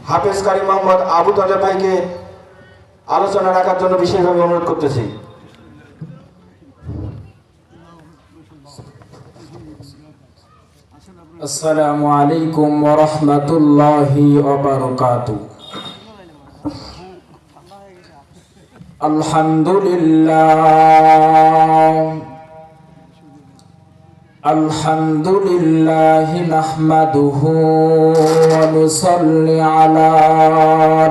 হাফেজ কারি মোহাম্মদ আবু তাজা ভাইকে আলোচনা রাখার জন্য বিশেষভাবে অনুরোধ করতেছি। আসসালামু আলাইকুম ওয়া রাহমাতুল্লাহি ওয়া বারাকাতুহু। আলহামদুলিল্লাহি নাহমাদুহু ওয়া নুসাল্লি আলা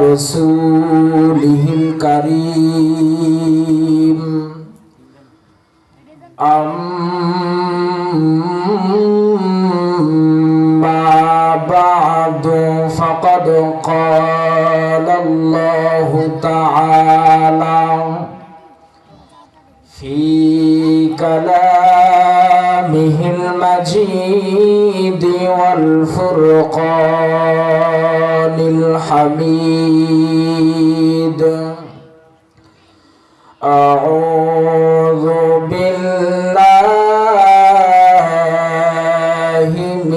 রাসূলিহিল কারীম। بعد فقد قال الله تعالى في كلامه المجيد والفرقان الحميد. أعوذ بالله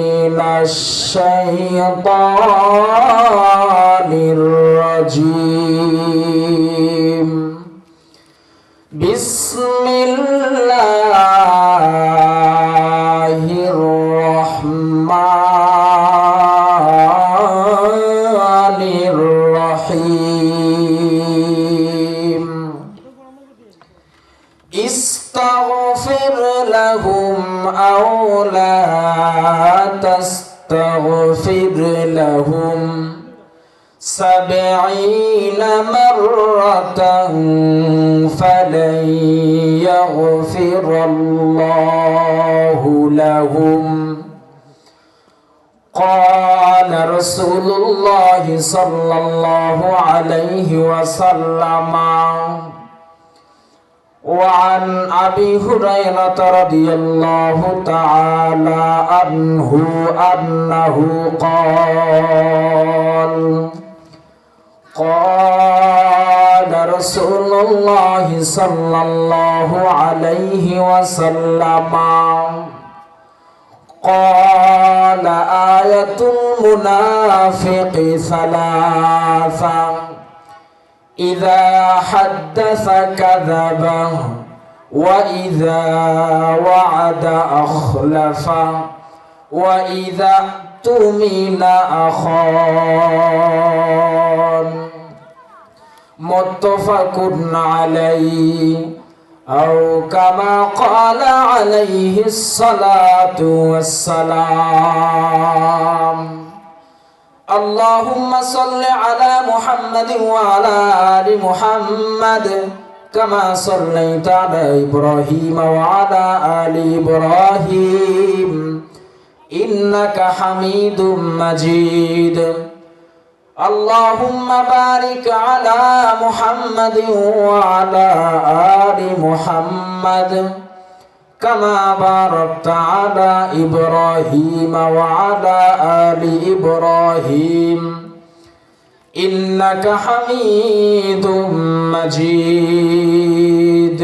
من الشيطان الرجيم. بسم الله الرحمن الرحيم. استغفر لهم أو لا تستغفر لهم 70 مرة فلن يغفر الله لهم. قال رسول الله صلى الله عليه وسلم. وعن أبي هريرة رضي الله تعالى عنه أنه قال رسول الله صلى الله عليه وسلم قال آية المنافق ثلاثة: إذا حدث كذب، وإذا وعد أخلف، وإذا اؤتمن أخان. متفق عليه أو كما قال عليه الصلاة والسلام. اللهم صل على محمد وعلى آل محمد كما صليت على إبراهيم وعلى آل إبراهيم إنك حميد مجيد. اللهم بارك على محمد وعلى آل محمد كما باركت على إبراهيم وعلى آل إبراهيم إنك حميد مجيد.